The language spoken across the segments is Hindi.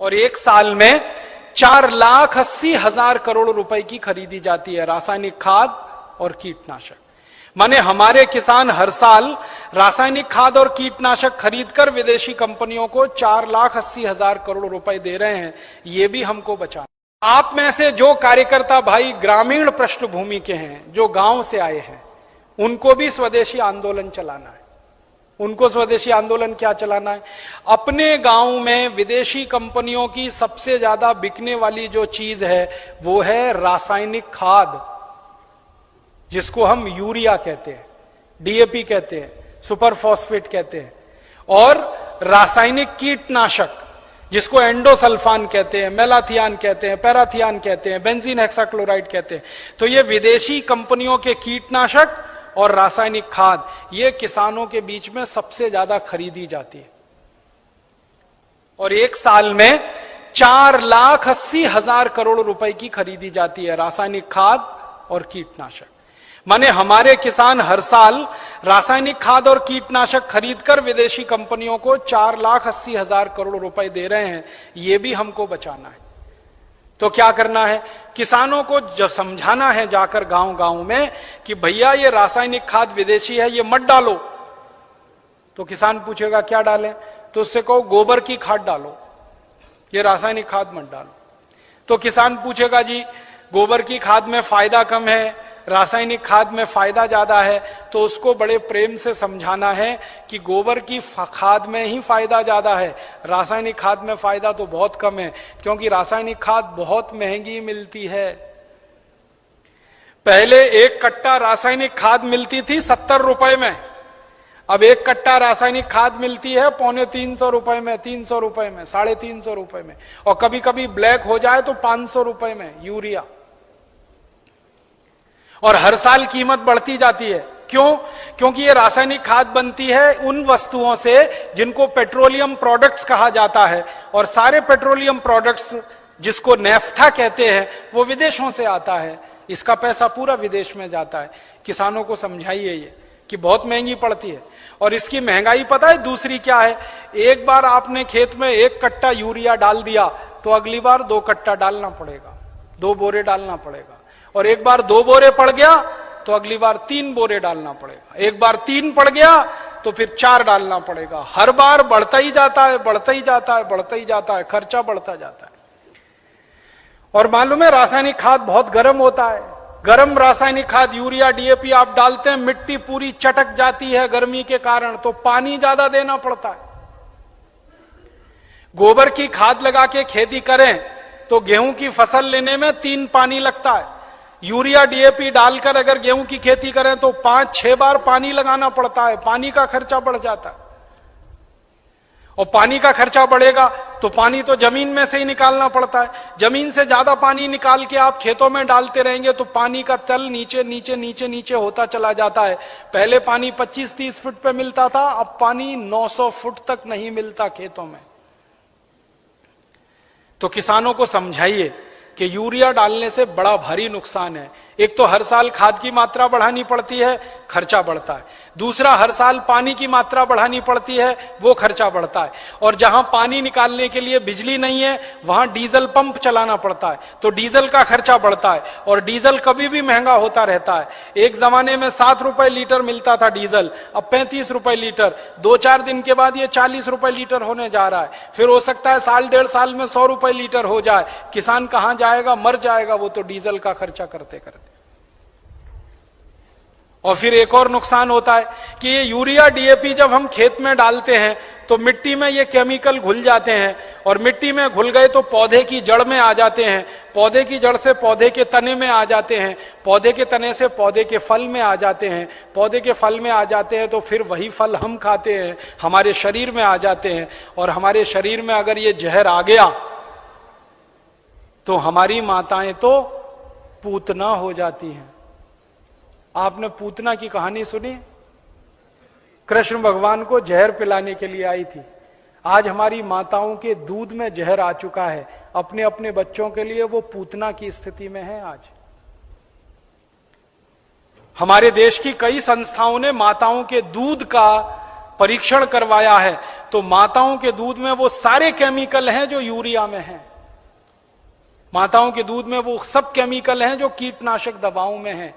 और एक साल में 4,80,000 करोड़ रुपए की खरीदी जाती है रासायनिक खाद और कीटनाशक। माने हमारे किसान हर साल रासायनिक खाद और कीटनाशक खरीदकर विदेशी कंपनियों को 4,80,000 करोड़ रुपए दे रहे हैं। ये भी हमको बचाना। आप में से जो कार्यकर्ता भाई ग्रामीण पृष्ठभूमि के हैं, जो गांव से आए हैं, उनको भी स्वदेशी आंदोलन चलाना है। उनको स्वदेशी आंदोलन क्या चलाना है? अपने गांव में विदेशी कंपनियों की सबसे ज्यादा बिकने वाली जो चीज है वो है रासायनिक खाद, जिसको हम यूरिया कहते हैं, डीएपी कहते हैं, सुपर फॉस्फेट कहते हैं, और रासायनिक कीटनाशक जिसको एंडोसल्फान कहते हैं, मेलाथियान कहते हैं, पैराथियान कहते हैं, बेंजीन हेक्साक्लोराइड कहते हैं। तो ये विदेशी कंपनियों के कीटनाशक और रासायनिक खाद ये किसानों के बीच में सबसे ज्यादा खरीदी जाती है। और एक साल में 4,80,000 करोड़ रुपए की खरीदी जाती है रासायनिक खाद और कीटनाशक। माने हमारे किसान हर साल रासायनिक खाद और कीटनाशक खरीदकर विदेशी कंपनियों को 4,80,000 करोड़ रुपए दे रहे हैं। ये भी हमको बचाना है। तो क्या करना है? किसानों को जब समझाना है जाकर गांव गांव में कि भैया ये रासायनिक खाद विदेशी है, ये मत डालो। तो किसान पूछेगा क्या डालें? तो उससे कहो गोबर की खाद डालो, ये रासायनिक खाद मत डालो। तो किसान पूछेगा जी गोबर की खाद में फायदा कम है, रासायनिक खाद में फायदा ज्यादा है। तो उसको बड़े प्रेम से समझाना है कि गोबर की खाद में ही फायदा ज्यादा है, रासायनिक खाद में फायदा तो बहुत कम है, क्योंकि रासायनिक खाद बहुत महंगी मिलती है। पहले एक कट्टा रासायनिक खाद मिलती थी 70 रुपए में, अब एक कट्टा रासायनिक खाद मिलती है 250 रुपए में, 300 रुपए में, 350 रुपए में, और कभी कभी ब्लैक हो जाए तो 500 रुपए में यूरिया। और हर साल कीमत बढ़ती जाती है। क्यों? क्योंकि ये रासायनिक खाद बनती है उन वस्तुओं से जिनको पेट्रोलियम प्रोडक्ट्स कहा जाता है, और सारे पेट्रोलियम प्रोडक्ट्स जिसको नेफ्था कहते हैं वो विदेशों से आता है। इसका पैसा पूरा विदेश में जाता है। किसानों को समझाइए ये कि बहुत महंगी पड़ती है। और इसकी महंगाई पता है दूसरी क्या है? एक बार आपने खेत में 1 कट्टा यूरिया डाल दिया तो अगली बार 2 कट्टा डालना पड़ेगा, 2 बोरे डालना पड़ेगा। और एक बार 2 बोरे पड़ गया तो अगली बार 3 बोरे डालना पड़ेगा। एक बार 3 पड़ गया तो फिर 4 डालना पड़ेगा। हर बार बढ़ता ही जाता है, बढ़ता ही जाता है, बढ़ता ही जाता है, खर्चा बढ़ता जाता है। और मालूम है रासायनिक खाद बहुत गर्म होता है। गर्म रासायनिक खाद यूरिया डीएपी आप डालते हैं, मिट्टी पूरी चटक जाती है गर्मी के कारण, तो पानी ज्यादा देना पड़ता है। गोबर की खाद लगा के खेती करें तो गेहूं की फसल लेने में 3 पानी लगता है। यूरिया डीएपी डालकर अगर गेहूं की खेती करें तो 5-6 बार पानी लगाना पड़ता है। पानी का खर्चा बढ़ जाता है, और पानी का खर्चा बढ़ेगा तो पानी तो जमीन में से ही निकालना पड़ता है। जमीन से ज्यादा पानी निकाल के आप खेतों में डालते रहेंगे तो पानी का तल नीचे नीचे नीचे नीचे होता चला जाता है। पहले पानी 25-30 फुट पे मिलता था, अब पानी 900 फुट तक नहीं मिलता खेतों में। तो किसानों को समझाइए कि यूरिया डालने से बड़ा भारी नुकसान है। एक तो हर साल खाद की मात्रा बढ़ानी पड़ती है, खर्चा बढ़ता है। दूसरा, हर साल पानी की मात्रा बढ़ानी पड़ती है, वो खर्चा बढ़ता है। और जहां पानी निकालने के लिए बिजली नहीं है वहां डीजल पंप चलाना पड़ता है, तो डीजल का खर्चा बढ़ता है। और डीजल कभी भी महंगा होता रहता है। एक जमाने में 7 रुपए लीटर मिलता था डीजल, अब 35 रुपए लीटर। 2-4 दिन के बाद ये 40 रुपए लीटर होने जा रहा है। फिर हो सकता है 1.5 साल में 100 रुपए लीटर हो जाए। किसान कहां जाएगा? मर जाएगा वो तो डीजल का खर्चा करते करते। और फिर एक और नुकसान होता है कि ये यूरिया डीएपी जब हम खेत में डालते हैं तो मिट्टी में ये केमिकल घुल जाते हैं, और मिट्टी में घुल गए तो पौधे की जड़ में आ जाते हैं, पौधे की जड़ से पौधे के तने में आ जाते हैं, पौधे के तने से पौधे के फल में आ जाते हैं, पौधे के फल में आ जाते हैं तो फिर वही फल हम खाते हैं, हमारे शरीर में आ जाते हैं। और हमारे शरीर में अगर ये जहर आ गया तो हमारी माताएं तो पूतना हो जाती हैं। आपने पूतना की कहानी सुनी? कृष्ण भगवान को जहर पिलाने के लिए आई थी। आज हमारी माताओं के दूध में जहर आ चुका है, अपने अपने बच्चों के लिए वो पूतना की स्थिति में है। आज हमारे देश की कई संस्थाओं ने माताओं के दूध का परीक्षण करवाया है तो माताओं के दूध में वो सारे केमिकल हैं जो यूरिया में हैं। माताओं के दूध में वो सब केमिकल हैं जो कीटनाशक दवाओं में हैं,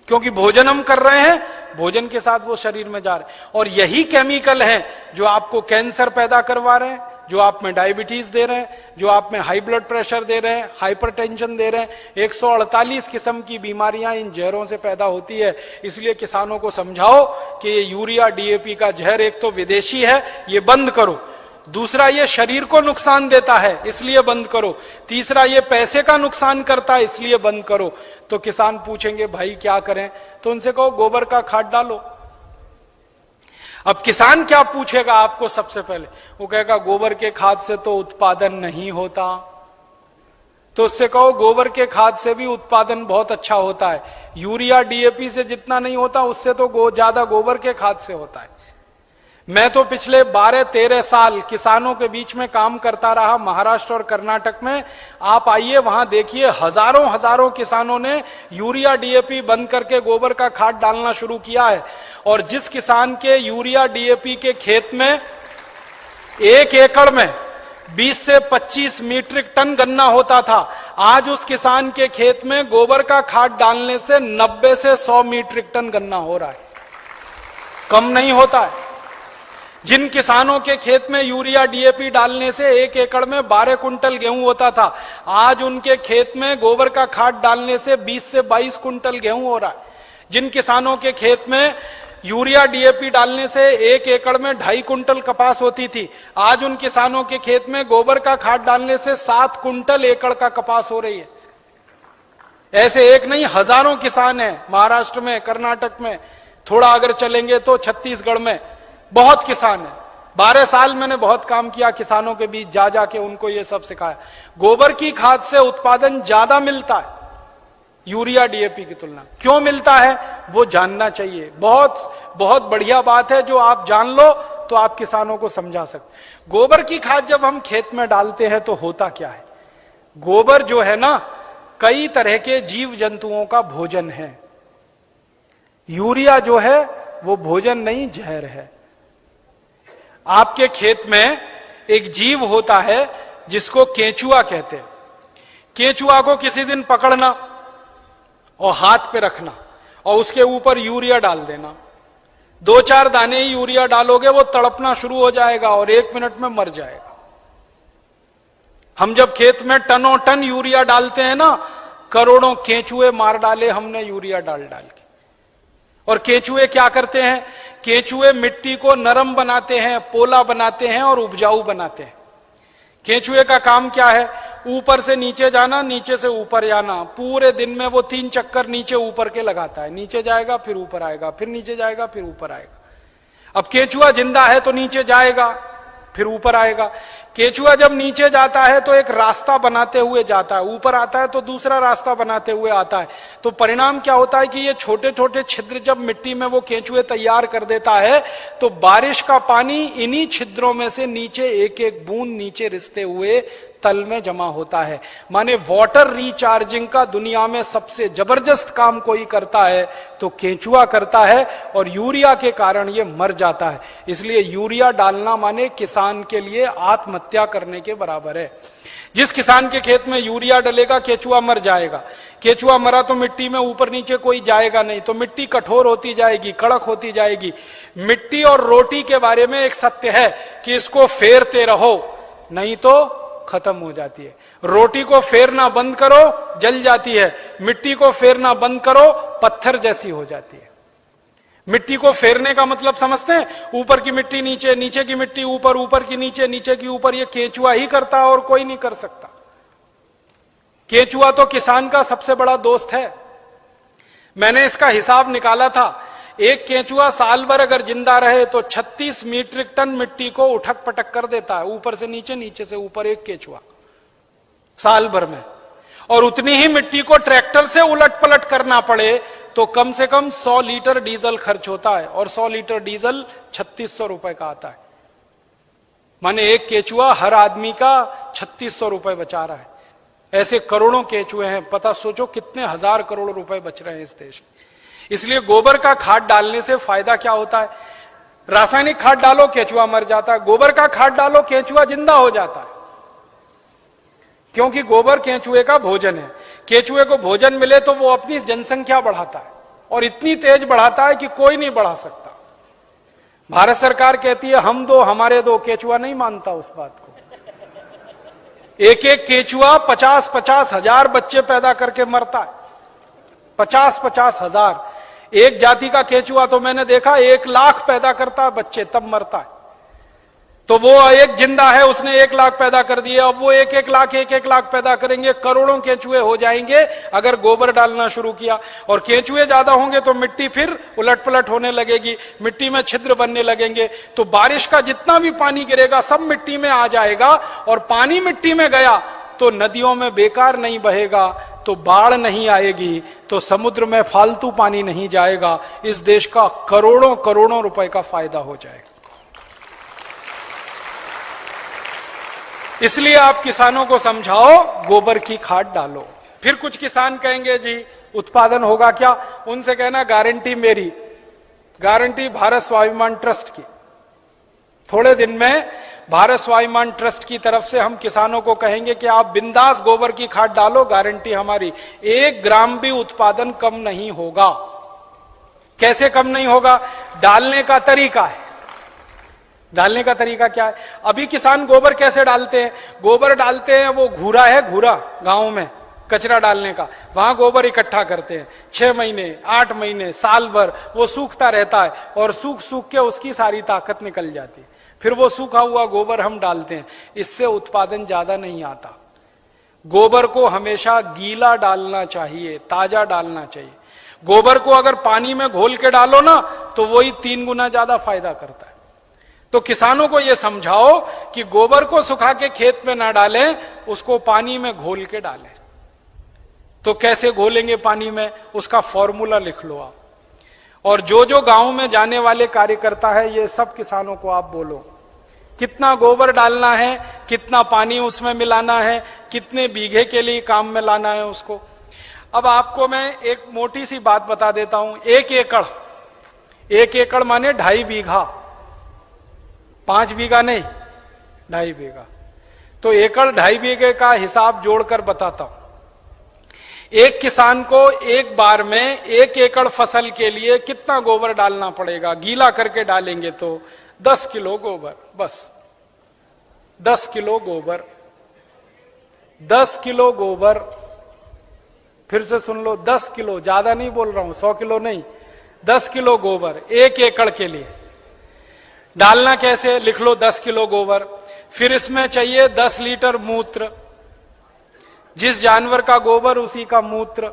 क्योंकि भोजन हम कर रहे हैं, भोजन के साथ वो शरीर में जा रहे हैं। और यही केमिकल हैं जो आपको कैंसर पैदा करवा रहे हैं, जो आप में डायबिटीज दे रहे हैं, जो आप में हाई ब्लड प्रेशर दे रहे हैं, हाइपरटेंशन दे रहे हैं। 148 किस्म की बीमारियां इन जहरों से पैदा होती है। इसलिए किसानों को समझाओ कि ये यूरिया डीएपी का जहर एक तो विदेशी है, ये बंद करो। दूसरा, ये शरीर को नुकसान देता है, इसलिए बंद करो। तीसरा, ये पैसे का नुकसान करता है, इसलिए बंद करो। तो किसान पूछेंगे भाई क्या करें, तो उनसे कहो गोबर का खाद डालो। अब किसान क्या पूछेगा आपको सबसे पहले, वो कहेगा गोबर के खाद से तो उत्पादन नहीं होता। तो उससे कहो गोबर के खाद से भी उत्पादन बहुत अच्छा होता है, यूरिया डीएपी से जितना नहीं होता उससे तो ज्यादा गोबर के खाद से होता है। मैं तो पिछले 12-13 साल किसानों के बीच में काम करता रहा, महाराष्ट्र और कर्नाटक में। आप आइए वहां देखिए, हजारों हजारों किसानों ने यूरिया डीएपी बंद करके गोबर का खाद डालना शुरू किया है। और जिस किसान के यूरिया डीएपी के खेत में 1 एकड़ में 20 से 25 मीट्रिक टन गन्ना होता था, आज उस किसान के खेत में गोबर का खाद डालने से 90 से 100 मीट्रिक टन गन्ना हो रहा है, कम नहीं होता है। जिन किसानों के खेत में यूरिया डीएपी डालने से 1 एकड़ में 12 कुंटल गेहूं होता था, आज उनके खेत में गोबर का खाद डालने से 20 से 22 कुंटल गेहूं हो रहा है। जिन किसानों के खेत में यूरिया डीएपी डालने से 1 एकड़ में 2.5 कुंटल कपास होती थी, आज उन किसानों के खेत में गोबर का खाद डालने से 7 कुंटल एकड़ का कपास हो रही है। ऐसे एक नहीं, हजारों किसान हैं महाराष्ट्र में, कर्नाटक में, थोड़ा अगर चलेंगे तो छत्तीसगढ़ में बहुत किसान है। 12 साल मैंने बहुत काम किया किसानों के बीच, जा जाके उनको ये सब सिखाया। गोबर की खाद से उत्पादन ज्यादा मिलता है यूरिया डीएपी की तुलना। क्यों मिलता है वो जानना चाहिए। बहुत बहुत बढ़िया बात है, जो आप जान लो तो आप किसानों को समझा सकते। गोबर की खाद जब हम खेत में डालते हैं तो होता क्या है, गोबर जो है ना कई तरह के जीव जंतुओं का भोजन है। यूरिया जो है वो भोजन नहीं, जहर है। आपके खेत में एक जीव होता है जिसको केंचुआ कहते हैं। केंचुआ को किसी दिन पकड़ना और हाथ पे रखना और उसके ऊपर यूरिया डाल देना। 2-4 दाने ही यूरिया डालोगे, वो तड़पना शुरू हो जाएगा और 1 मिनट में मर जाएगा। हम जब खेत में टनों टन यूरिया डालते हैं ना, करोड़ों केंचुए मार डाले हमने यूरिया डाल डाल के। और केंचुए क्या करते हैं, केंचुए मिट्टी को नरम बनाते हैं, पोला बनाते हैं और उपजाऊ बनाते हैं। केंचुए का काम क्या है, ऊपर से नीचे जाना, नीचे से ऊपर जाना। पूरे दिन में वो 3 चक्कर नीचे ऊपर के लगाता है। नीचे जाएगा फिर ऊपर आएगा, फिर नीचे जाएगा फिर ऊपर आएगा। अब केंचुआ जिंदा है तो नीचे जाएगा फिर ऊपर आएगा। केंचुआ जब नीचे जाता है तो एक रास्ता बनाते हुए जाता है, ऊपर आता है तो दूसरा रास्ता बनाते हुए आता है। तो परिणाम क्या होता है कि ये छोटे छोटे छिद्र जब मिट्टी में वो केंचुए तैयार कर देता है तो बारिश का पानी इन्हीं छिद्रों में से नीचे एक एक बूंद नीचे रिसते हुए तल में जमा होता है। माने वाटर रिचार्जिंग का दुनिया में सबसे जबरदस्त काम कोई करता है तो केंचुआ करता है, और यूरिया के कारण ये मर जाता है। इसलिए यूरिया डालना माने किसान के लिए आत्महत्या करने के बराबर है। जिस किसान के खेत में यूरिया डलेगा केंचुआ मर जाएगा। केंचुआ मरा तो मिट्टी में ऊपर नीचे कोई जाएगा नहीं, तो मिट्टी कठोर होती जाएगी, कड़क होती जाएगी। मिट्टी और रोटी के बारे में एक सत्य है कि इसको फेरते रहो नहीं तो खत्म हो जाती है। रोटी को फेरना बंद करो जल जाती है, मिट्टी को फेरना बंद करो पत्थर जैसी हो जाती है। मिट्टी को फेरने का मतलब समझते हैं, ऊपर की मिट्टी नीचे, नीचे की मिट्टी ऊपर, ऊपर की नीचे, नीचे की ऊपर। ये केंचुआ ही करता है और कोई नहीं कर सकता। केंचुआ तो किसान का सबसे बड़ा दोस्त है। मैंने इसका हिसाब निकाला था, एक केंचुआ साल भर अगर जिंदा रहे तो 36 मीट्रिक टन मिट्टी को उठक पटक कर देता है, ऊपर से नीचे, नीचे से ऊपर, एक केंचुआ साल भर में। और उतनी ही मिट्टी को ट्रैक्टर से उलट पलट करना पड़े तो कम से कम 100 लीटर डीजल खर्च होता है, और 100 लीटर डीजल 3600 रुपए का आता है। माने एक केंचुआ हर आदमी का 3600 रुपए बचा रहा है। ऐसे करोड़ों केंचुए हैं, पता सोचो कितने हजार करोड़ रुपए बच रहे हैं इस देश में। इसलिए गोबर का खाद डालने से फायदा क्या होता है, रासायनिक खाद डालो केंचुआ मर जाता है, गोबर का खाद डालो केंचुआ जिंदा हो जाता है, क्योंकि गोबर केंचुए का भोजन है। केंचुए को भोजन मिले तो वो अपनी जनसंख्या बढ़ाता है और इतनी तेज बढ़ाता है कि कोई नहीं बढ़ा सकता। भारत सरकार कहती है हम दो हमारे दो, केंचुआ नहीं मानता उस बात को। एक एक केंचुआ 50-50 हजार बच्चे पैदा करके मरता है, 50-50 हजार। एक जाति का केंचुआ तो मैंने देखा 1 लाख पैदा करता है बच्चे, तब मरता है। तो वो एक जिंदा है, उसने 1 लाख पैदा कर दिए, अब वो 1-1 लाख पैदा करेंगे, करोड़ों केंचुए हो जाएंगे अगर गोबर डालना शुरू किया। और केंचुए ज्यादा होंगे तो मिट्टी फिर उलट पलट होने लगेगी, मिट्टी में छिद्र बनने लगेंगे, तो बारिश का जितना भी पानी गिरेगा सब मिट्टी में आ जाएगा। और पानी मिट्टी में गया तो नदियों में बेकार नहीं बहेगा, तो बाढ़ नहीं आएगी, तो समुद्र में फालतू पानी नहीं जाएगा। इस देश का करोड़ों करोड़ों रुपए का फायदा हो जाएगा। इसलिए आप किसानों को समझाओ गोबर की खाद डालो। फिर कुछ किसान कहेंगे जी उत्पादन होगा क्या? उनसे कहना गारंटी मेरी, गारंटी भारत स्वाभिमान ट्रस्ट की। थोड़े दिन में भारत स्वाभिमान ट्रस्ट की तरफ से हम किसानों को कहेंगे कि आप बिंदास गोबर की खाद डालो, गारंटी हमारी, 1 ग्राम भी उत्पादन कम नहीं होगा। कैसे कम नहीं होगा? डालने का तरीका है। डालने का तरीका क्या है? अभी किसान गोबर कैसे डालते हैं? गोबर डालते हैं, वो घूरा है, घूरा गांव में कचरा डालने का, वहां गोबर इकट्ठा करते हैं। 6 महीने 8 महीने साल भर वो सूखता रहता है और सूख सूख के उसकी सारी ताकत निकल जाती है। फिर वो सूखा हुआ गोबर हम डालते हैं, इससे उत्पादन ज्यादा नहीं आता। गोबर को हमेशा गीला डालना चाहिए, ताजा डालना चाहिए। गोबर को अगर पानी में घोल के डालो ना तो वही 3 गुना ज्यादा फायदा करता है। तो किसानों को यह समझाओ कि गोबर को सुखा के खेत में ना डालें, उसको पानी में घोल के डालें। तो कैसे घोलेंगे पानी में? उसका फॉर्मूला लिख लो आप। और जो जो गांव में जाने वाले कार्यकर्ता है, ये सब किसानों को आप बोलो कितना गोबर डालना है, कितना पानी उसमें मिलाना है, कितने बीघे के लिए काम में लाना है उसको। अब आपको मैं एक मोटी सी बात बता देता हूं। 1 एकड़ माने 2.5 बीघा, 5 बीघा नहीं, 2.5 बीघा। तो एकड़ 2.5 बीघे का हिसाब जोड़कर बताता हूं। एक किसान को एक बार में 1 एकड़ फसल के लिए कितना गोबर डालना पड़ेगा? गीला करके डालेंगे तो 10 किलो गोबर, बस 10 किलो गोबर, 10 किलो गोबर। फिर से सुन लो, 10 किलो, ज्यादा नहीं बोल रहा हूं, 100 किलो नहीं, 10 किलो गोबर 1 एकड़ के लिए। डालना कैसे? लिख लो 10 किलो गोबर। फिर इसमें चाहिए 10 लीटर मूत्र, जिस जानवर का गोबर उसी का मूत्र।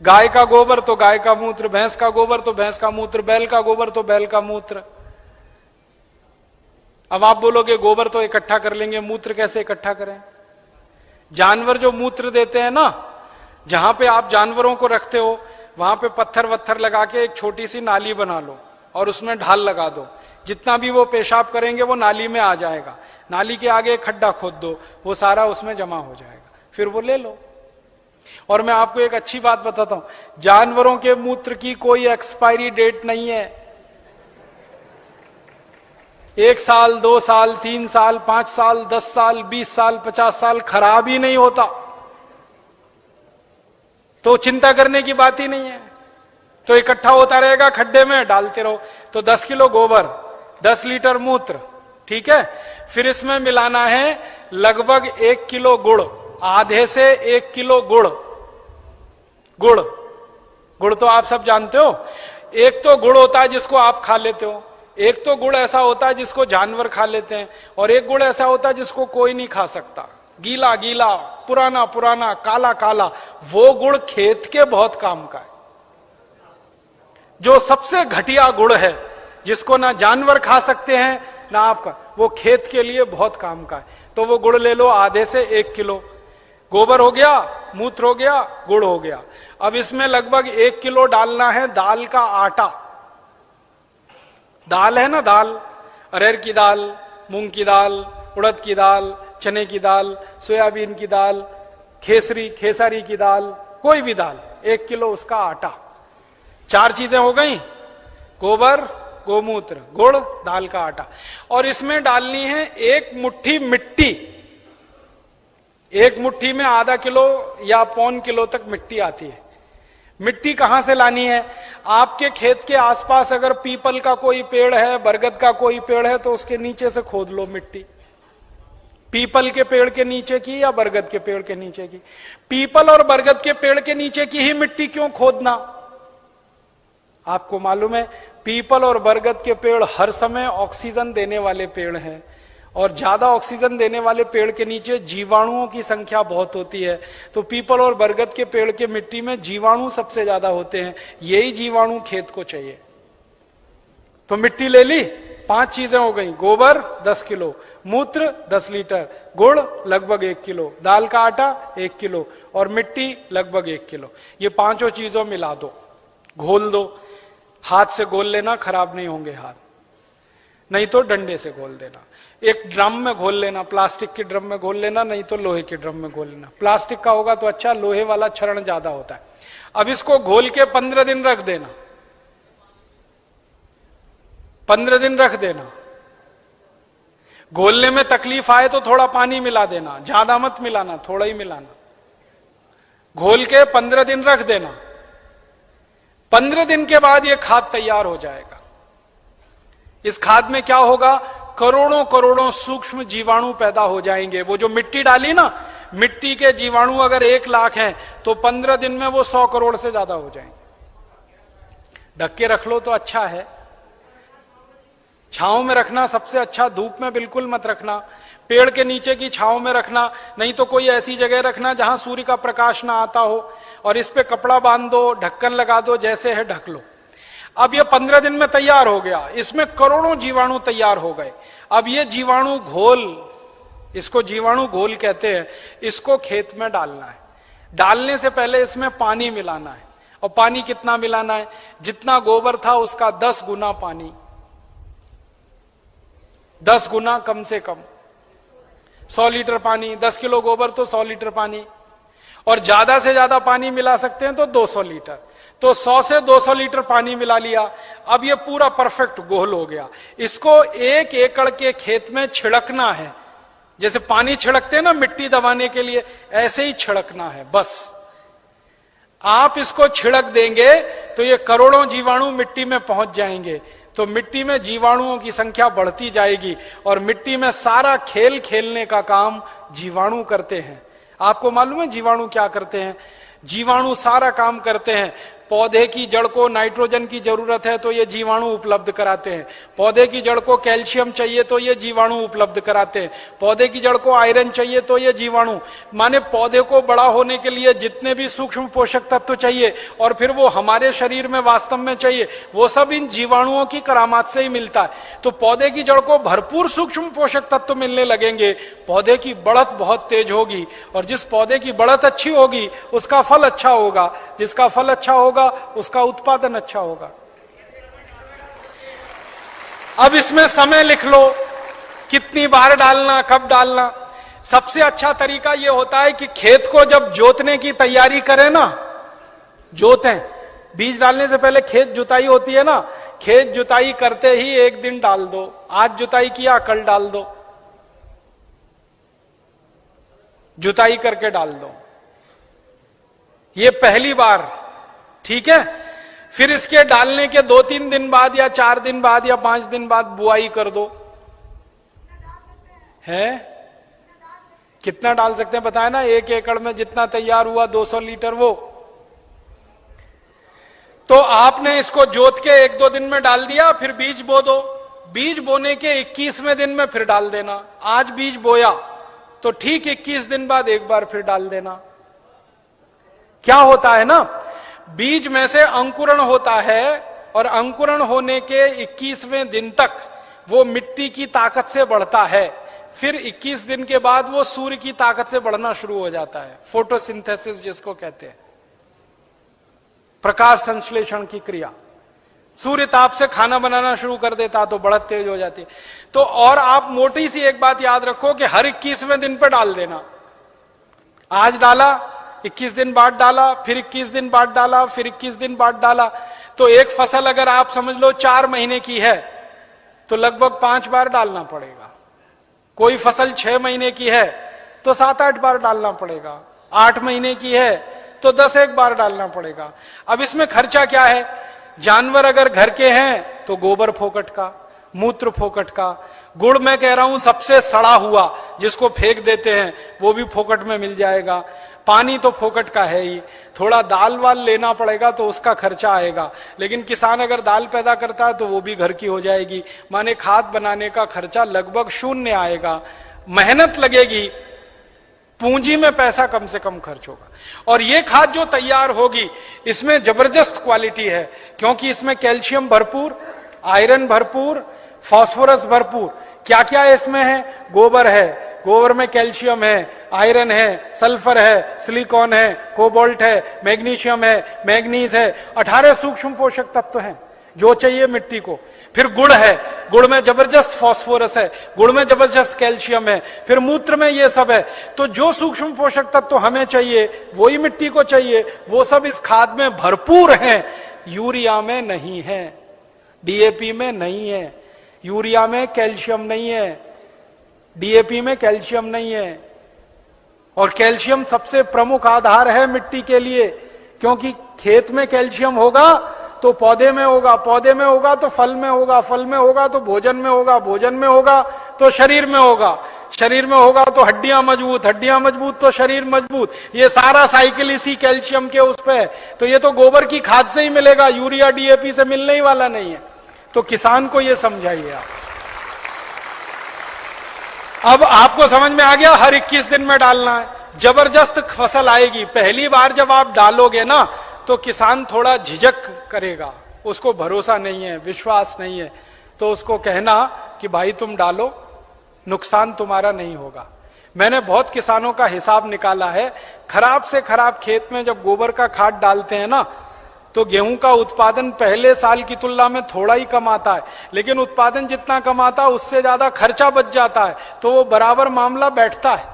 गाय का गोबर तो गाय का मूत्र, भैंस का गोबर तो भैंस का मूत्र, बैल का गोबर तो बैल का मूत्र। अब आप बोलोगे गोबर तो इकट्ठा कर लेंगे, मूत्र कैसे इकट्ठा करें? जानवर जो मूत्र देते हैं ना, जहां पे आप जानवरों को रखते हो वहां पे पत्थर वत्थर लगा के एक छोटी सी नाली बना लो और उसमें ढाल लगा दो। जितना भी वो पेशाब करेंगे वो नाली में आ जाएगा। नाली के आगे एक खड्डा खोद दो, वो सारा उसमें जमा हो जाएगा, फिर वो ले लो। और मैं आपको एक अच्छी बात बताता हूं, जानवरों के मूत्र की कोई एक्सपायरी डेट नहीं है। 1 साल, 2 साल, 3 साल, 5 साल, 10 साल, 20 साल, 50 साल खराब ही नहीं होता। तो चिंता करने की बात ही नहीं है। तो इकट्ठा होता रहेगा, खड्डे में डालते रहो। तो 10 किलो गोबर, 10 लीटर मूत्र, ठीक है। फिर इसमें मिलाना है लगभग 1 किलो गुड़, आधे से 1 किलो गुड़। गुड़ तो आप सब जानते हो। एक तो गुड़ होता है जिसको आप खा लेते हो, एक तो गुड़ ऐसा होता है जिसको जानवर खा लेते हैं, और एक गुड़ ऐसा होता है जिसको कोई नहीं खा सकता, गीला गीला, पुराना पुराना, काला काला। वो गुड़ खेत के बहुत काम का है। जो सबसे घटिया गुड़ है, जिसको ना जानवर खा सकते हैं ना आपका, वो खेत के लिए बहुत काम का है। तो वो गुड़ ले लो, आधे से 1 किलो। गोबर हो गया, मूत्र हो गया, गुड़ हो गया। अब इसमें लगभग 1 किलो डालना है दाल का आटा। दाल है ना, दाल, अरहर की दाल, मूंग की दाल, उड़द की दाल, चने की दाल, सोयाबीन की दाल, खेसारी की दाल, कोई भी दाल, 1 किलो उसका आटा। 4 चीजें हो गई, गोबर, गोमूत्र, गुड़, दाल का आटा, और इसमें डालनी है 1 मुट्ठी मिट्टी। 1 मुट्ठी में आधा किलो या पौन किलो तक मिट्टी आती है। मिट्टी कहां से लानी है? आपके खेत के आसपास अगर पीपल का कोई पेड़ है, बरगद का कोई पेड़ है, तो उसके नीचे से खोद लो मिट्टी। पीपल के पेड़ के नीचे की या बरगद के पेड़ के नीचे की? पीपल और बरगद के पेड़ के नीचे की ही मिट्टी क्यों खोदना? आपको मालूम है पीपल और बरगद के पेड़ हर समय ऑक्सीजन देने वाले पेड़ हैं, और ज्यादा ऑक्सीजन देने वाले पेड़ के नीचे जीवाणुओं की संख्या बहुत होती है। तो पीपल और बरगद के पेड़ के मिट्टी में जीवाणु सबसे ज्यादा होते हैं। यही जीवाणु खेत को चाहिए। तो मिट्टी ले ली, 5 चीजें हो गई, गोबर 10 किलो, मूत्र 10 लीटर, गुड़ लगभग 1 किलो, दाल का आटा 1 किलो और मिट्टी लगभग 1 किलो। ये 5 चीजों मिला दो, घोल दो। हाथ से घोल लेना, खराब नहीं होंगे हाथ, नहीं तो डंडे से घोल देना। एक ड्रम में घोल लेना, प्लास्टिक के ड्रम में घोल लेना, नहीं तो लोहे के ड्रम में घोल लेना। प्लास्टिक का होगा तो अच्छा, लोहे वाला क्षरण ज्यादा होता है। अब इसको घोल के 15 दिन रख देना। 15 दिन रख देना। घोलने में तकलीफ आए तो थोड़ा पानी मिला देना, ज्यादा मत मिलाना, थोड़ा ही मिलाना। घोल के 15 दिन रख देना। 15 दिन के बाद यह खाद तैयार हो जाएगा। इस खाद में क्या होगा? करोड़ों करोड़ों सूक्ष्म जीवाणु पैदा हो जाएंगे। वो जो मिट्टी डाली ना, मिट्टी के जीवाणु अगर 1 लाख हैं तो 15 दिन में वो 100 करोड़ से ज्यादा हो जाएंगे। ढक के रख लो तो अच्छा है। छांव में रखना सबसे अच्छा, धूप में बिल्कुल मत रखना। पेड़ के नीचे की छांव में रखना, नहीं तो कोई ऐसी जगह रखना जहां सूर्य का प्रकाश ना आता हो, और इस पे कपड़ा बांध दो, ढक्कन लगा दो, जैसे है ढक लो। अब ये 15 दिन में तैयार हो गया। इसमें करोड़ों जीवाणु तैयार हो गए। अब ये जीवाणु घोल, इसको जीवाणु घोल कहते हैं, इसको खेत में डालना है। डालने से पहले इसमें पानी मिलाना है। और पानी कितना मिलाना है? जितना गोबर था उसका 10 गुना पानी, 10 गुना कम से कम। 100 लीटर पानी, 10 किलो गोबर तो 100 लीटर पानी, और ज्यादा से ज्यादा पानी मिला सकते हैं तो 200 लीटर। तो 100 से 200 लीटर पानी मिला लिया। अब ये पूरा परफेक्ट घोल हो गया। इसको 1 एकड़ के खेत में छिड़कना है। जैसे पानी छिड़कते हैं ना मिट्टी दबाने के लिए, ऐसे ही छिड़कना है बस। आप इसको छिड़क देंगे तो ये करोड़ों जीवाणु मिट्टी में पहुंच जाएंगे। तो मिट्टी में जीवाणुओं की संख्या बढ़ती जाएगी, और मिट्टी में सारा खेल खेलने का काम जीवाणु करते हैं। आपको मालूम है जीवाणु क्या करते हैं? जीवाणु सारा काम करते हैं। पौधे की जड़ को नाइट्रोजन की जरूरत है तो ये जीवाणु उपलब्ध कराते हैं। पौधे की जड़ को कैल्शियम चाहिए तो ये जीवाणु उपलब्ध कराते हैं। पौधे की जड़ को आयरन चाहिए तो ये जीवाणु, माने पौधे को बड़ा होने के लिए जितने भी सूक्ष्म पोषक तत्व चाहिए और फिर वो हमारे शरीर में वास्तव में चाहिए, वो सब इन जीवाणुओं की करामात से ही मिलता है। तो पौधे की जड़ को भरपूर सूक्ष्म पोषक तत्व मिलने लगेंगे, पौधे की बढ़त बहुत तेज होगी, और जिस पौधे की बढ़त अच्छी होगी उसका फल अच्छा होगा, जिसका फल अच्छा होगा उसका उत्पादन अच्छा होगा। अब इसमें समय लिख लो, कितनी बार डालना, कब डालना। सबसे अच्छा तरीका यह होता है कि खेत को जब जोतने की तैयारी करें ना, जोतें, बीज डालने से पहले खेत जुताई होती है ना, खेत जुताई करते ही 1 दिन डाल दो। आज जुताई किया, कल डाल दो, जुताई करके डाल दो। ये पहली बार, ठीक है। फिर इसके डालने के 2-3 दिन बाद या 4 दिन बाद या 5 दिन बाद बुआई कर दो। है कितना डाल सकते हैं बताए ना? 1 एकड़ में जितना तैयार हुआ 200 लीटर वो। तो आपने इसको जोत के 1-2 दिन में डाल दिया, फिर बीज बो दो। बीज बोने के 21वें दिन में फिर डाल देना। आज बीज बोया तो ठीक 21 दिन बाद एक बार फिर डाल देना। क्या होता है ना, बीज में से अंकुरण होता है, और अंकुरण होने के 21वें दिन तक वो मिट्टी की ताकत से बढ़ता है। फिर 21 दिन के बाद वो सूर्य की ताकत से बढ़ना शुरू हो जाता है, फोटोसिंथेसिस जिसको कहते हैं, प्रकाश संश्लेषण की क्रिया। सूर्य ताप से खाना बनाना शुरू कर देता तो बढ़त तेज हो जाती। तो और आप मोटी सी एक बात याद रखो कि हर 21वें दिन पर डाल देना। आज डाला, 21 दिन बाद डाला, फिर 21 दिन बाद डाला, फिर 21 दिन बाद डाला। तो एक फसल अगर आप समझ लो 4 महीने की है तो लगभग 5 बार डालना पड़ेगा। कोई फसल 6 महीने की है तो 7-8 बार डालना पड़ेगा। 8 महीने की है तो 10-1 बार डालना पड़ेगा। अब इसमें खर्चा क्या है? जानवर अगर घर के हैं तो गोबर फोकट का, मूत्र फोकट का, गुड़ मैं कह रहा हूं सबसे सड़ा हुआ जिसको फेंक देते हैं वो भी फोकट में मिल जाएगा। पानी तो फोकट का है ही, थोड़ा दाल वाल लेना पड़ेगा तो उसका खर्चा आएगा, लेकिन किसान अगर दाल पैदा करता है तो वो भी घर की हो जाएगी। माने खाद बनाने का खर्चा लगभग 0 आएगा। मेहनत लगेगी, पूंजी में पैसा कम से कम खर्च होगा। और ये खाद जो तैयार होगी इसमें जबरदस्त क्वालिटी है, क्योंकि इसमें कैल्शियम भरपूर, आयरन भरपूर, फास्फोरस भरपूर। क्या क्या इसमें है? गोबर है, गोबर में कैल्शियम है, आयरन है, सल्फर है, सिलिकॉन है, कोबाल्ट है, मैग्नीशियम है, मैग्नीज है, 18 सूक्ष्म पोषक तत्व हैं जो चाहिए मिट्टी को। फिर गुड़ है, गुड़ में जबरदस्त फास्फोरस है, गुड़ में जबरदस्त कैल्शियम है, फिर मूत्र में ये सब है। तो जो सूक्ष्म पोषक तत्व हमें चाहिए वही मिट्टी को चाहिए, वो सब इस खाद में भरपूर हैं। यूरिया में नहीं है, डीएपी में नहीं है, यूरिया में कैल्शियम नहीं है, डीएपी में कैल्शियम नहीं है। और कैल्शियम सबसे प्रमुख आधार है मिट्टी के लिए, क्योंकि खेत में कैल्शियम होगा तो पौधे में होगा, पौधे में होगा तो फल में होगा, फल में होगा तो भोजन में होगा, भोजन में होगा तो शरीर में होगा, शरीर में होगा तो हड्डियां मजबूत, हड्डियां मजबूत तो शरीर मजबूत। ये सारा साइकिल इसी कैल्शियम के उस पे है। तो ये तो गोबर की खाद से ही मिलेगा, यूरिया डीएपी से मिलने ही वाला नहीं है। तो किसान को ये समझाइए आप। अब आपको समझ में आ गया हर 21 दिन में डालना है, जबरदस्त फसल आएगी। पहली बार जब आप डालोगे ना तो किसान थोड़ा झिझक करेगा, उसको भरोसा नहीं है, विश्वास नहीं है, तो उसको कहना कि भाई तुम डालो, नुकसान तुम्हारा नहीं होगा। मैंने बहुत किसानों का हिसाब निकाला है, खराब से खराब खेत में जब गोबर का खाद डालते हैं ना तो गेहूं का उत्पादन पहले साल की तुलना में थोड़ा ही कम आता है, लेकिन उत्पादन जितना कम आता है उससे ज्यादा खर्चा बच जाता है, तो वो बराबर मामला बैठता है।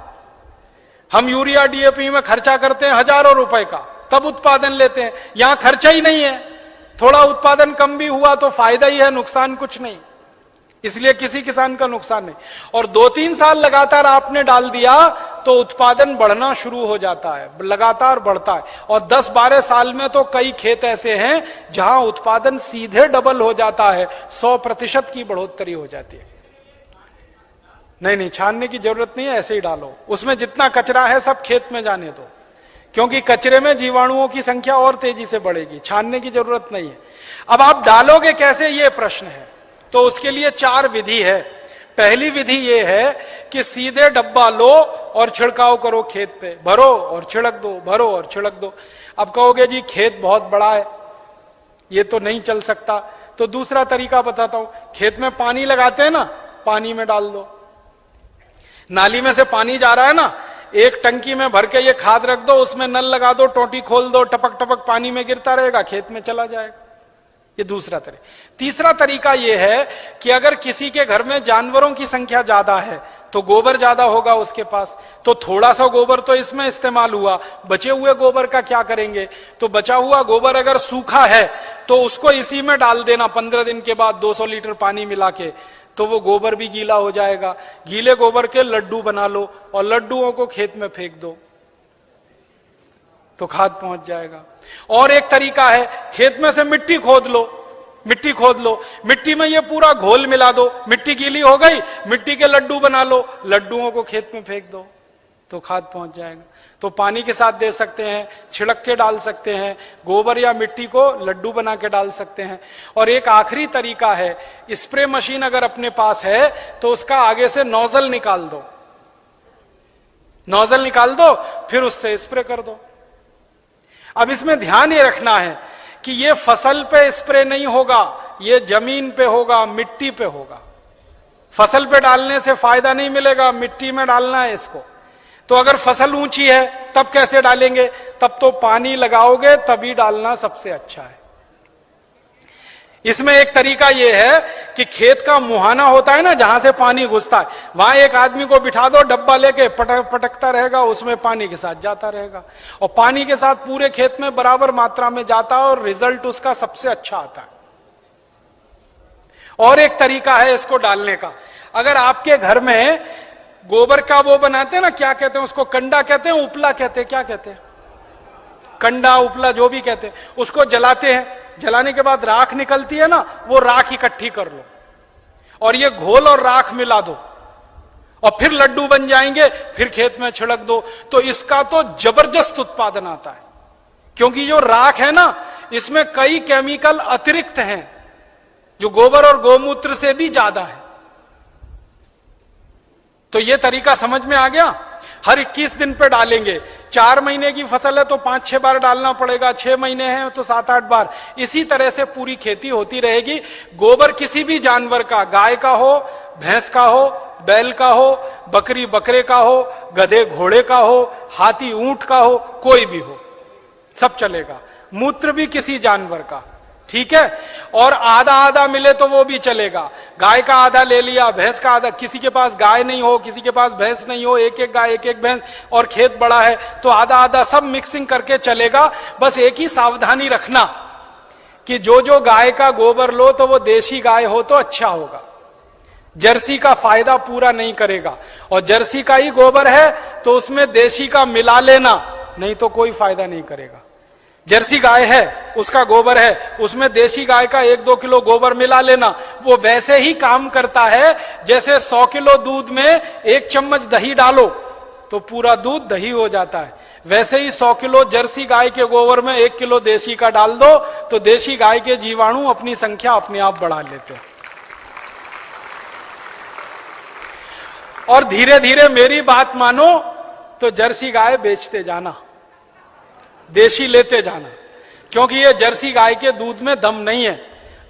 हम यूरिया डीएपी में खर्चा करते हैं हजारों रुपए का, तब उत्पादन लेते हैं। यहां खर्चा ही नहीं है, थोड़ा उत्पादन कम भी हुआ तो फायदा ही है, नुकसान कुछ नहीं, इसलिए किसी किसान का नुकसान नहीं। और 2-3 साल लगातार आपने डाल दिया तो उत्पादन बढ़ना शुरू हो जाता है, लगातार बढ़ता है। और 10-12 साल में तो कई खेत ऐसे हैं जहां उत्पादन सीधे डबल हो जाता है, 100% की बढ़ोतरी हो जाती है। नहीं, छानने की जरूरत नहीं है, ऐसे ही डालो। उसमें जितना कचरा है सब खेत में जाने दो, क्योंकि कचरे में जीवाणुओं की संख्या और तेजी से बढ़ेगी, छानने की जरूरत नहीं है। अब आप डालोगे कैसे, ये प्रश्न है। तो उसके लिए 4 विधि है। पहली विधि ये है कि सीधे डब्बा लो और छिड़काव करो, खेत पे भरो और छिड़क दो, भरो और छिड़क दो। अब कहोगे जी खेत बहुत बड़ा है, ये तो नहीं चल सकता, तो दूसरा तरीका बताता हूं। खेत में पानी लगाते हैं ना, पानी में डाल दो। नाली में से पानी जा रहा है ना, एक टंकी में भर के ये खाद रख दो, उसमें नल लगा दो, टोटी खोल दो, टपक टपक पानी में गिरता रहेगा, खेत में चला जाएगा। ये दूसरा तरीका। तीसरा तरीका यह है कि अगर किसी के घर में जानवरों की संख्या ज्यादा है तो गोबर ज्यादा होगा उसके पास, तो थोड़ा सा गोबर तो इसमें इस्तेमाल हुआ, बचे हुए गोबर का क्या करेंगे? तो बचा हुआ गोबर अगर सूखा है तो उसको इसी में डाल देना 15 दिन के बाद 200 लीटर पानी मिला के, तो वो गोबर भी गीला हो जाएगा। गीले गोबर के लड्डू बना लो और लड्डुओं को खेत में फेंक दो तो खाद पहुंच जाएगा। और एक तरीका है, खेत में से मिट्टी खोद लो, मिट्टी खोद लो, मिट्टी में ये पूरा घोल मिला दो, मिट्टी गीली हो गई, मिट्टी के लड्डू बना लो, लड्डुओं को खेत में फेंक दो तो खाद पहुंच जाएगा। तो पानी के साथ दे सकते हैं, छिड़क के डाल सकते हैं, गोबर या मिट्टी को लड्डू बना के डाल सकते हैं। और एक आखिरी तरीका है, स्प्रे मशीन अगर अपने पास है तो उसका आगे से नोजल निकाल दो, नोजल निकाल दो, फिर उससे स्प्रे कर दो। अब इसमें ध्यान ये रखना है कि ये फसल पे स्प्रे नहीं होगा, ये जमीन पे होगा, मिट्टी पे होगा। फसल पे डालने से फायदा नहीं मिलेगा, मिट्टी में डालना है इसको। तो अगर फसल ऊंची है तब कैसे डालेंगे? तब तो पानी लगाओगे तभी डालना सबसे अच्छा है। इसमें एक तरीका यह है कि खेत का मुहाना होता है ना, जहां से पानी घुसता है, वहां एक आदमी को बिठा दो, डब्बा लेके पटकता रहेगा, उसमें पानी के साथ जाता रहेगा और पानी के साथ पूरे खेत में बराबर मात्रा में जाता है और रिजल्ट उसका सबसे अच्छा आता है। और एक तरीका है इसको डालने का, अगर आपके घर में गोबर का वो बनाते हैं ना, क्या कहते हैं उसको, कंडा कहते हैं, उपला कहते हैं, क्या कहते हैं, कंडा उपला जो भी कहते हैं, उसको जलाते हैं, जलाने के बाद राख निकलती है ना, वो राख इकट्ठी कर लो और ये घोल और राख मिला दो और फिर लड्डू बन जाएंगे, फिर खेत में छिड़क दो, तो इसका तो जबरदस्त उत्पादन आता है। क्योंकि जो राख है ना, इसमें कई केमिकल अतिरिक्त हैं जो गोबर और गोमूत्र से भी ज्यादा है। तो ये तरीका समझ में आ गया। हर 21 दिन पे डालेंगे। 4 महीने की फसल है तो 5-6 बार डालना पड़ेगा, 6 महीने हैं तो 7-8 बार। इसी तरह से पूरी खेती होती रहेगी। गोबर किसी भी जानवर का, गाय का हो, भैंस का हो, बैल का हो, बकरी बकरे का हो, गधे घोड़े का हो, हाथी ऊंट का हो, कोई भी हो, सब चलेगा। मूत्र भी किसी जानवर का, ठीक है। और आधा आधा मिले तो वो भी चलेगा। गाय का आधा ले लिया, भैंस का आधा, किसी के पास गाय नहीं हो, किसी के पास भैंस नहीं हो, एक एक गाय एक एक भैंस और खेत बड़ा है तो आधा आधा, सब मिक्सिंग करके चलेगा। बस एक ही सावधानी रखना कि जो जो गाय का गोबर लो तो वो देशी गाय हो तो अच्छा होगा। जर्सी का फायदा पूरा नहीं करेगा और जर्सी का ही गोबर है तो उसमें देशी का मिला लेना, नहीं तो कोई फायदा नहीं करेगा। जर्सी गाय है, उसका गोबर है, उसमें देशी गाय का 1-2 किलो गोबर मिला लेना, वो वैसे ही काम करता है जैसे 100 किलो दूध में 1 चम्मच दही डालो तो पूरा दूध दही हो जाता है। वैसे ही 100 किलो जर्सी गाय के गोबर में 1 किलो देशी का डाल दो तो देशी गाय के जीवाणु अपनी संख्या अपने आप बढ़ा लेते हैं। और धीरे धीरे मेरी बात मानो तो जर्सी गाय बेचते जाना, देशी लेते जाना, क्योंकि ये जर्सी गाय के दूध में दम नहीं है।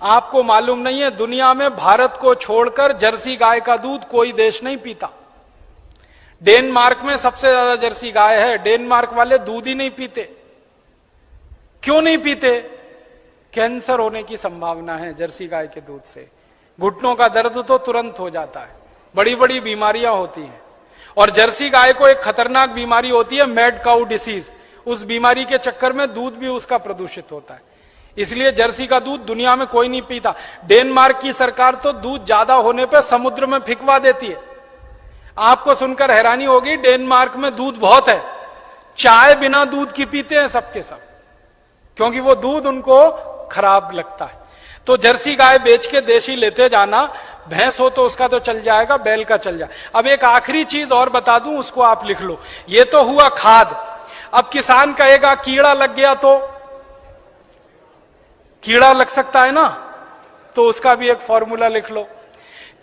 आपको मालूम नहीं है, दुनिया में भारत को छोड़कर जर्सी गाय का दूध कोई देश नहीं पीता। डेनमार्क में सबसे ज्यादा जर्सी गाय है, डेनमार्क वाले दूध ही नहीं पीते। क्यों नहीं पीते? कैंसर होने की संभावना है जर्सी गाय के दूध से। घुटनों का दर्द तो तुरंत हो जाता है, बड़ी बड़ी बीमारियां होती हैं। और जर्सी गाय को एक खतरनाक बीमारी होती है, मैड काउ डिसीज। उस बीमारी के चक्कर में दूध भी उसका प्रदूषित होता है, इसलिए जर्सी का दूध दुनिया में कोई नहीं पीता। डेनमार्क की सरकार तो दूध ज्यादा होने पर समुद्र में फेंकवा देती है। आपको सुनकर हैरानी होगी, डेनमार्क में दूध बहुत है, चाय बिना दूध की पीते हैं सबके सब, क्योंकि वो दूध उनको खराब लगता है। तो जर्सी गाय बेच के देशी लेते जाना। भैंस हो तो उसका तो चल जाएगा, बैल का चल जाए। अब एक आखिरी चीज और बता दूं, उसको आप लिख लो। ये तो हुआ खाद। अब किसान कहेगा कीड़ा लग गया तो, कीड़ा लग सकता है ना, तो उसका भी एक फॉर्मूला लिख लो।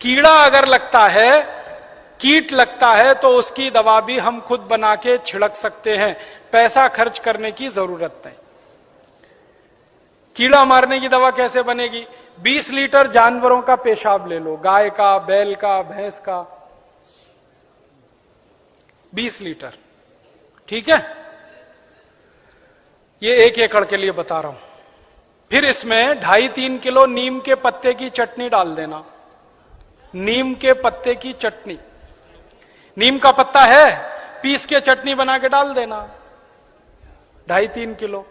कीड़ा अगर लगता है, कीट लगता है, तो उसकी दवा भी हम खुद बना के छिड़क सकते हैं, पैसा खर्च करने की जरूरत नहीं। कीड़ा मारने की दवा कैसे बनेगी? 20 लीटर जानवरों का पेशाब ले लो, गाय का, बैल का, भैंस का, 20 लीटर, ठीक है। ये 1 एकड़ के लिए बता रहा हूं। फिर इसमें 2.5-3 किलो नीम के पत्ते की चटनी डाल देना। नीम के पत्ते की चटनी, नीम का पत्ता है, पीस के चटनी बना के डाल देना, 2.5-3 किलो।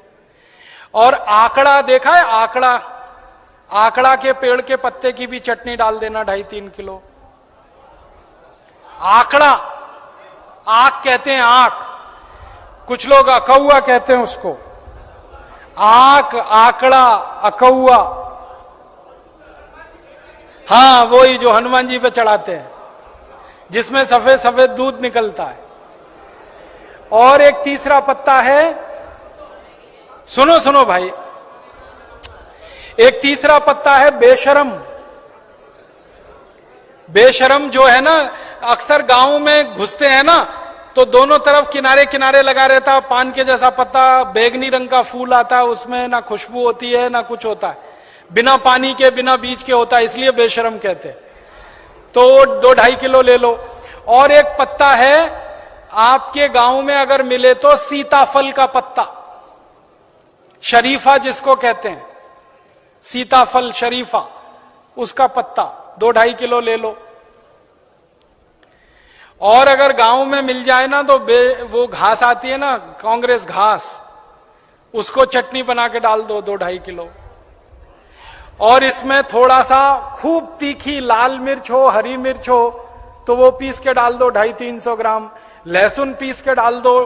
और आकड़ा देखा है? आकड़ा के पेड़ के पत्ते की भी चटनी डाल देना, 2.5-3 किलो। आकड़ा, आक कहते हैं, आक, कुछ लोग अकौआ कहते हैं उसको। आक, आकड़ा, अकौआ, हाँ वही जो हनुमान जी पे चढ़ाते हैं, जिसमें सफेद सफेद दूध निकलता है। और एक तीसरा पत्ता है, सुनो सुनो भाई, एक तीसरा पत्ता है बेशरम। बेशरम जो है ना, अक्सर गांव में घुसते हैं ना, तो दोनों तरफ किनारे किनारे लगा रहता है, पान के जैसा पत्ता, बैगनी रंग का फूल आता है, उसमें ना खुशबू होती है ना कुछ होता है, बिना पानी के बिना बीज के होता है, इसलिए बेशरम कहते हैं। तो 2-2.5 किलो ले लो। और एक पत्ता है आपके गांव में अगर मिले तो, सीताफल का पत्ता, शरीफा जिसको कहते हैं, सीताफल शरीफा, उसका पत्ता 2-2.5 किलो ले लो। और अगर गांव में मिल जाए ना तो वो घास आती है ना, कांग्रेस घास, उसको चटनी बना के डाल दो 2-2.5 किलो। और इसमें थोड़ा सा खूब तीखी लाल मिर्च हो, हरी मिर्च हो तो वो पीस के डाल दो 250-300 ग्राम। लहसुन पीस के डाल दो